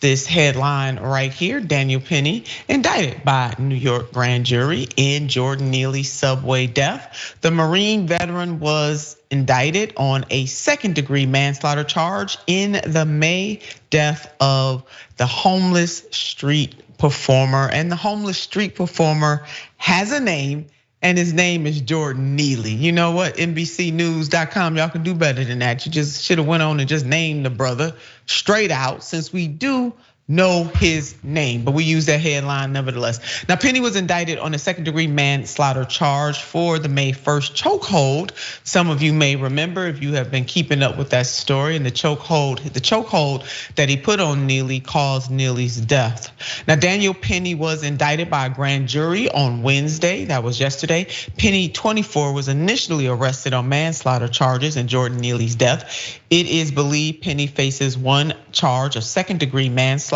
This headline right here: Daniel Penny indicted by New York grand jury in Jordan Neely subway death. The Marine veteran was indicted on a second-degree manslaughter charge in the May death of the homeless street performer. And the homeless street performer has a name, and his name is Jordan Neely. You know what, NBCnews.com, y'all can do better than that. You just should have went on and just named the brother straight out, since we do know his name, but we use that headline nevertheless. Now, Penny was indicted on a second-degree manslaughter charge for the May 1st chokehold. Some of you may remember, if you have been keeping up with that story, and the chokehold that he put on Neely caused Neely's death. Now, Daniel Penny was indicted by a grand jury on Wednesday, that was yesterday. Penny, 24, was initially arrested on manslaughter charges in Jordan Neely's death. It is believed Penny faces one charge of second-degree manslaughter,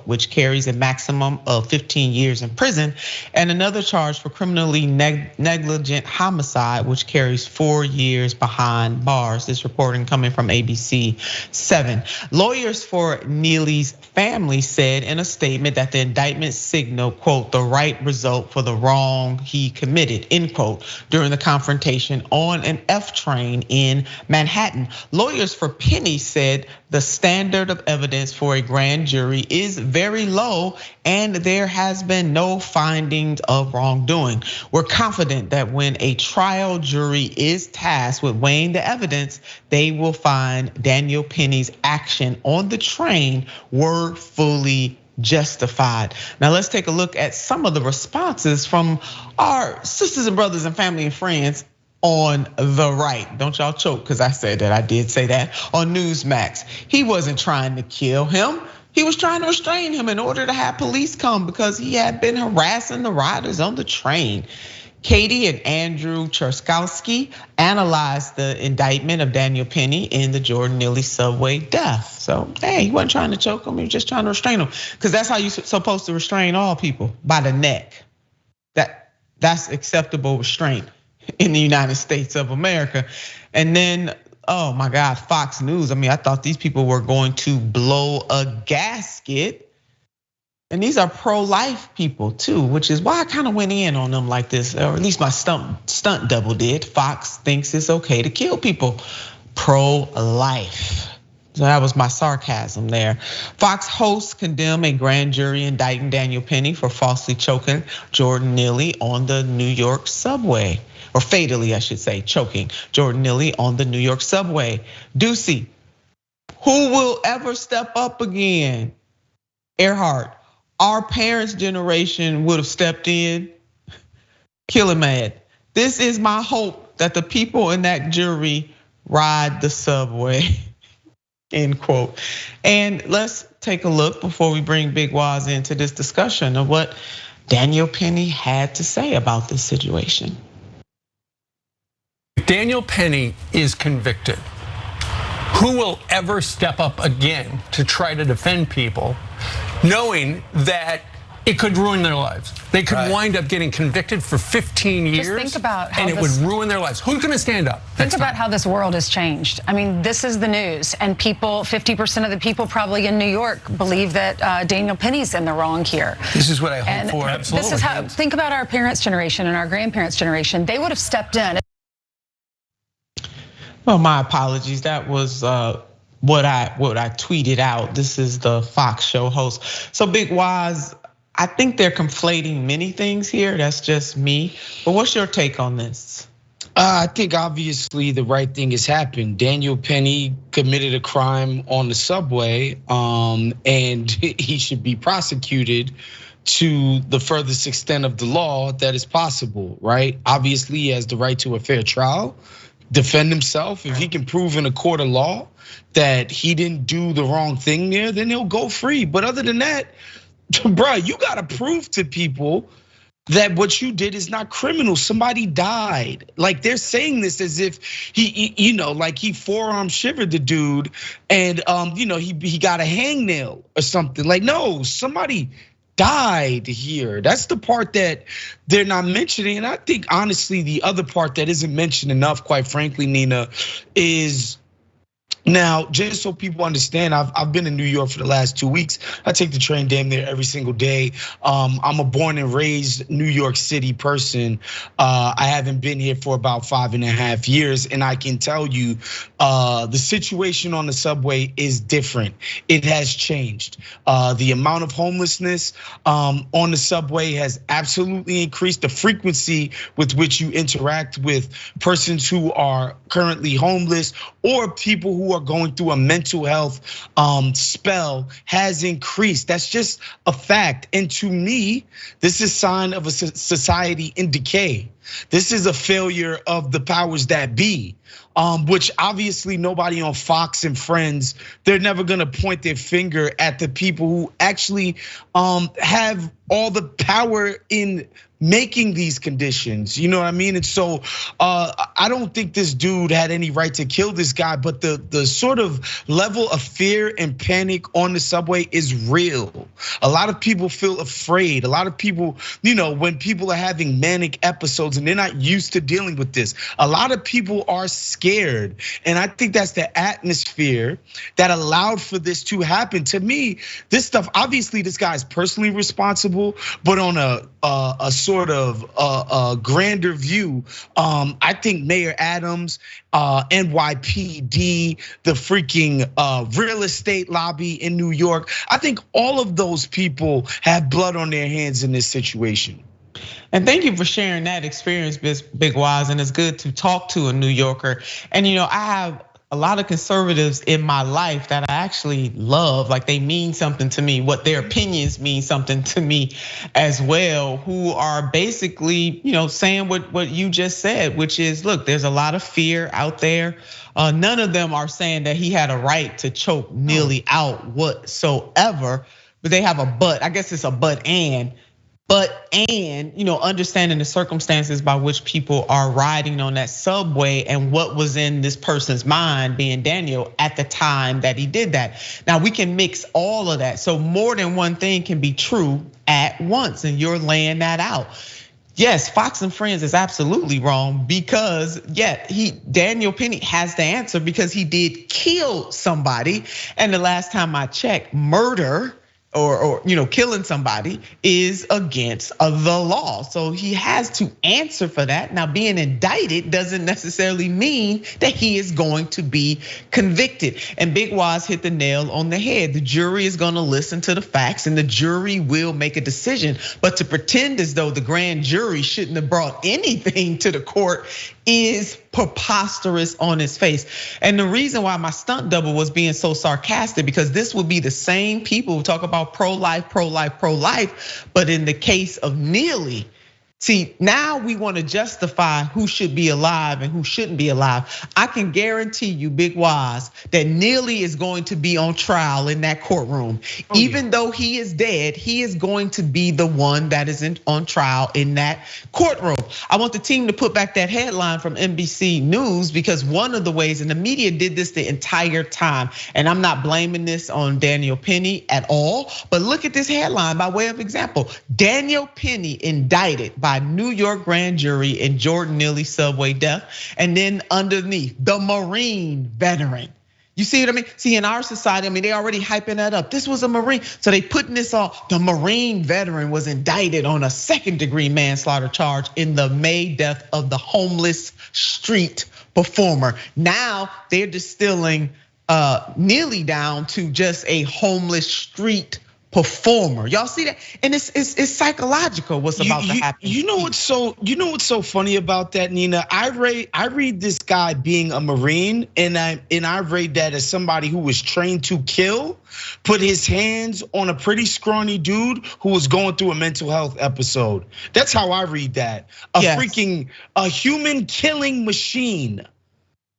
which carries a maximum of 15 years in prison, and another charge for criminally negligent homicide, which carries 4 years behind bars. This reporting coming from ABC 7. Lawyers for Neely's family said in a statement that the indictment signaled, quote, the right result for the wrong he committed, end quote, during the confrontation on an F train in Manhattan. Lawyers for Penny said the standard of evidence for a grand jury is very low, and there has been no findings of wrongdoing. We're confident that when a trial jury is tasked with weighing the evidence, they will find Daniel Penny's action on the train were fully justified. Now let's take a look at some of the responses from our sisters and brothers and family and friends on the right. Don't y'all choke, because I said that, I did say that on Newsmax. He wasn't trying to kill him. He was trying to restrain him in order to have police come because he had been harassing the riders on the train. Katie and Andrew Cherskowski analyzed the indictment of Daniel Penny in the Jordan Neely subway death. So, hey, he wasn't trying to choke him, he was just trying to restrain him. Because that's how you're supposed to restrain all people, by the neck. That's acceptable restraint in the United States of America. And then, oh my God, Fox News. I mean, I thought these people were going to blow a gasket. And these are pro-life people too, which is why I kind of went in on them like this, or at least my stunt double did. Fox thinks it's okay to kill people. Pro-life. So that was my sarcasm there. Fox hosts condemn a grand jury indicting Daniel Penny for falsely choking Jordan Neely on the New York subway. Or fatally, I should say, choking Jordan Neely on the New York subway. Ducey, who will ever step up again? Earhart, our parents' generation would have stepped in. Killing mad. This is my hope that the people in that jury ride the subway. End quote. And let's take a look before we bring Big Waz into this discussion of what Daniel Penny had to say about this situation. Daniel Penny is convicted. Who will ever step up again to try to defend people, knowing that it could ruin their lives? They could wind up getting convicted for 15 years. Just think about how and it would ruin their lives. Who's gonna stand up? Think about how this world has changed. I mean, this is the news, and people, 50% of the people probably in New York believe that Daniel Penny's in the wrong here. This is what I hope for, absolutely. This is how, think about our parents' generation and our grandparents' generation. They would have stepped in. Well, my apologies. That was what I tweeted out. This is the Fox show host. So Big Waz, I think they're conflating many things here. That's just me. But what's your take on this? I think obviously the right thing has happened. Daniel Penny committed a crime on the subway, and he should be prosecuted to the furthest extent of the law that is possible, right? Obviously, he has the right to a fair trial, defend himself. If he can prove in a court of law that he didn't do the wrong thing there, then he'll go free. But other than that, bro, you gotta prove to people that what you did is not criminal. Somebody died. Like, they're saying this as if he like he forearm shivered the dude, and he got a hangnail or something. Like, no, somebody died here. That's the part that they're not mentioning. And I think honestly, the other part that isn't mentioned enough, quite frankly, Nina, is Now, just so people understand, I've been in New York for the last 2 weeks. I take the train damn near every single day. I'm a born and raised New York City person. I haven't been here for about 5.5 years, and I can tell you, the situation on the subway is different. It has changed. The amount of homelessness on the subway has absolutely increased. The frequency with which you interact with persons who are currently homeless or people who are going through a mental health spell has increased. That's just a fact. And to me, this is a sign of a society in decay. This is a failure of the powers that be, which obviously nobody on Fox and Friends, they're never gonna point their finger at the people who actually have all the power in making these conditions, you know what I mean? And so I don't think this dude had any right to kill this guy, but the sort of level of fear and panic on the subway is real. A lot of people feel afraid. A lot of people, when people are having manic episodes and they're not used to dealing with this, a lot of people are scared. And I think that's the atmosphere that allowed for this to happen. To me, this stuff, obviously this guy's personally responsible, but on a sort of a grander view, I think Mayor Adams, NYPD, the freaking real estate lobby in New York, I think all of those people have blood on their hands in this situation. And thank you for sharing that experience, Big Wise. And it's good to talk to a New Yorker. And I have a lot of conservatives in my life that I actually love, like they mean something to me, what their opinions mean something to me as well, who are basically, saying what you just said, which is, look, there's a lot of fear out there. None of them are saying that he had a right to choke Neely out whatsoever, but they have a but. I guess it's a but and understanding the circumstances by which people are riding on that subway and what was in this person's mind, being Daniel, at the time that he did that. Now we can mix all of that. So more than one thing can be true at once, and you're laying that out. Yes, Fox and Friends is absolutely wrong because Daniel Penny has the answer because he did kill somebody. And the last time I checked, murder or killing somebody is against the law. So he has to answer for that. Now, being indicted doesn't necessarily mean that he is going to be convicted. And Big Waz hit the nail on the head. The jury is gonna listen to the facts and the jury will make a decision. But to pretend as though the grand jury shouldn't have brought anything to the court is preposterous on its face. And the reason why my stunt double was being so sarcastic, because this would be the same people who talk about pro-life, pro-life, pro-life, but in the case of Neely, see, now we want to justify who should be alive and who shouldn't be alive. I can guarantee you, Big Waz, that Neely is going to be on trial in that courtroom. Even though he is dead, he is going to be the one that is on trial in that courtroom. I want the team to put back that headline from NBC News, because one of the ways, and the media did this the entire time, and I'm not blaming this on Daniel Penny at all, but look at this headline by way of example. Daniel Penny indicted by New York grand jury in Jordan Neely subway death. And then underneath, the Marine veteran. You see what I mean? See, in our society, they already hyping that up. This was a Marine. So they putting this on. The Marine veteran was indicted on a 2nd-degree manslaughter charge in the May death of the homeless street performer. Now they're distilling Neely down to just a homeless street performer. Y'all see that? And it's psychological what's about to happen. You know what's so funny about that, Nina? I read this guy being a Marine, and I read that as somebody who was trained to kill, put his hands on a pretty scrawny dude who was going through a mental health episode. That's how I read that. A human killing machine.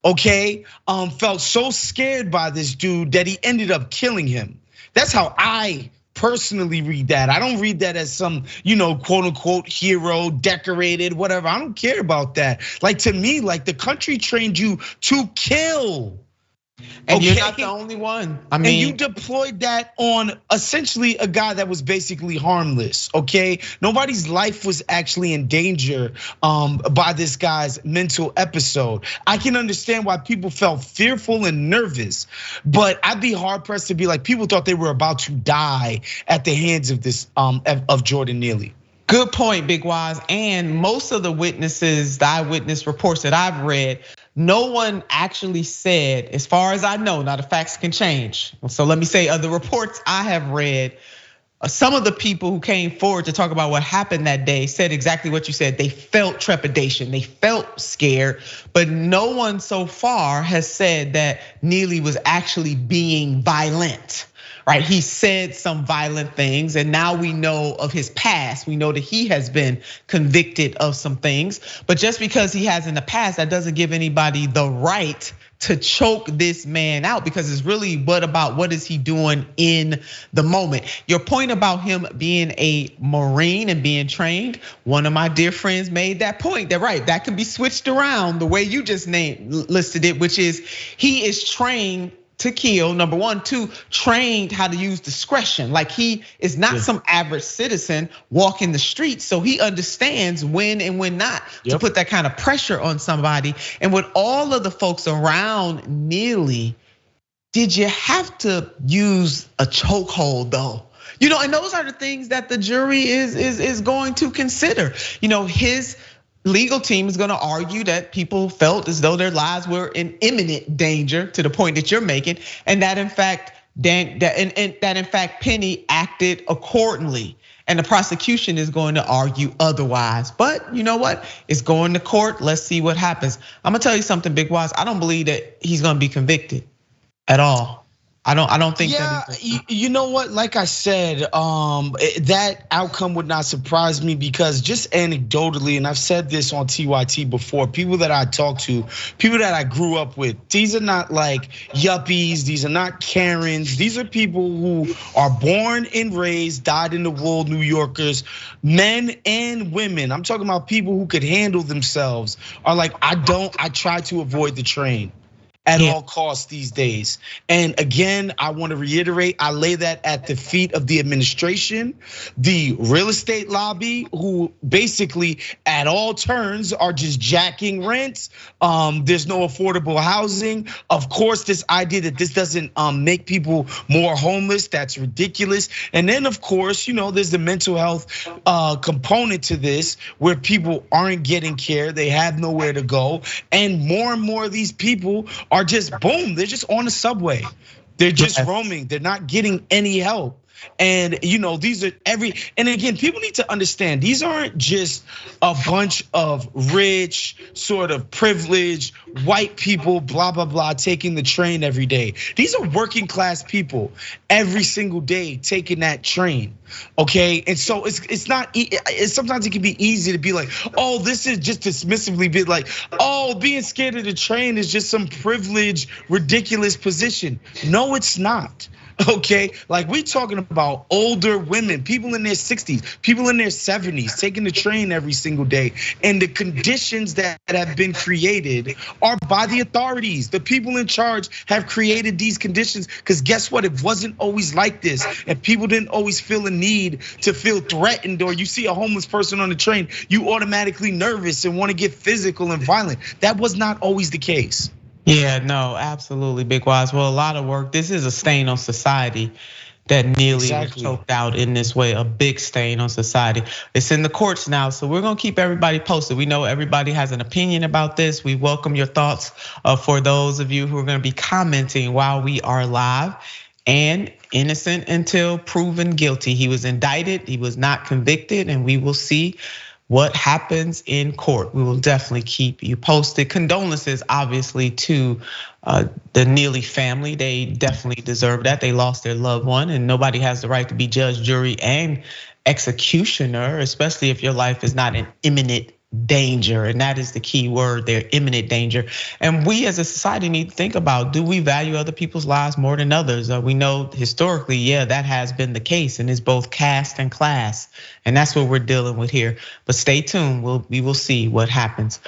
Okay, felt so scared by this dude that he ended up killing him. That's how I personally read that. I don't read that as some, quote unquote hero, decorated, whatever. I don't care about that. Like, to me, like, the country trained you to kill. And you're not the only one. I mean, and you deployed that on essentially a guy that was basically harmless, okay? Nobody's life was actually in danger by this guy's mental episode. I can understand why people felt fearful and nervous, but I'd be hard pressed to be like, people thought they were about to die at the hands of this of Jordan Neely. Good point, Big Wise. And most of the witnesses, the eyewitness reports that I've read, no one actually said, as far as I know, now the facts can change. So let me say, of the reports I have read, some of the people who came forward to talk about what happened that day said exactly what you said. They felt trepidation, they felt scared, but no one so far has said that Neely was actually being violent. Right, he said some violent things, and now we know of his past. We know that he has been convicted of some things, but just because he has in the past, that doesn't give anybody the right to choke this man out, because it's really what is he doing in the moment? Your point about him being a Marine and being trained, one of my dear friends made that point, that right, that can be switched around the way you just listed it, which is he is trained to kill, number one. Two, trained how to use discretion. Like, he is not some average citizen walking the streets, so he understands when and when not to put that kind of pressure on somebody. And with all of the folks around Neely, did you have to use a chokehold though? And those are the things that the jury is going to consider. His legal team is gonna argue that people felt as though their lives were in imminent danger, to the point that you're making, and that in fact, Penny acted accordingly. And the prosecution is going to argue otherwise. But you know what? It's going to court. Let's see what happens. I'm gonna tell you something, Big Wise. I don't believe that he's gonna be convicted at all. I don't think that. You know what? Like I said, that outcome would not surprise me, because just anecdotally, and I've said this on TYT before, people that I talk to, people that I grew up with, these are not like yuppies, these are not Karens, these are people who are born and raised, dyed in the wool New Yorkers, men and women. I'm talking about people who could handle themselves, are like, I try to avoid the train at all costs these days. And again, I want to reiterate, I lay that at the feet of the administration, the real estate lobby, who basically at all turns are just jacking rents. There's no affordable housing. Of course, this idea that this doesn't make people more homeless, that's ridiculous. And then of course, there's the mental health component to this, where people aren't getting care, they have nowhere to go. And more of these people are just, boom, they're just on the subway. They're just roaming, they're not getting any help. And these are and again, people need to understand, these aren't just a bunch of rich, sort of privileged white people, blah, blah, blah, taking the train every day. These are working class people every single day taking that train, okay? And so it's not, sometimes it can be easy to be like, oh, this is just dismissively be like, oh, being scared of the train is just some privileged, ridiculous position. No, it's not. Okay, like we talking about older women, people in their 60s, people in their 70s, taking the train every single day. And the conditions that have been created are by the authorities. The people in charge have created these conditions, because guess what? It wasn't always like this. And people didn't always feel a need to feel threatened, or you see a homeless person on the train, you automatically nervous and want to get physical and violent. That was not always the case. Yeah, no, absolutely, Big Wise. Well, a lot of work. This is a stain on society that Neely was choked out in this way, a big stain on society. It's in the courts now, so we're gonna keep everybody posted. We know everybody has an opinion about this. We welcome your thoughts for those of you who are gonna be commenting while we are live. And innocent until proven guilty. He was indicted, he was not convicted, and we will see what happens in court. We will definitely keep you posted. Condolences, obviously, to the Neely family. They definitely deserve that. They lost their loved one, and nobody has the right to be judge, jury, and executioner, especially if your life is not in imminent danger. And that is the key word there, imminent danger. And we as a society need to think about, do we value other people's lives more than others? We know historically, yeah, that has been the case, and it's both caste and class. And that's what we're dealing with here. But stay tuned, we will see what happens.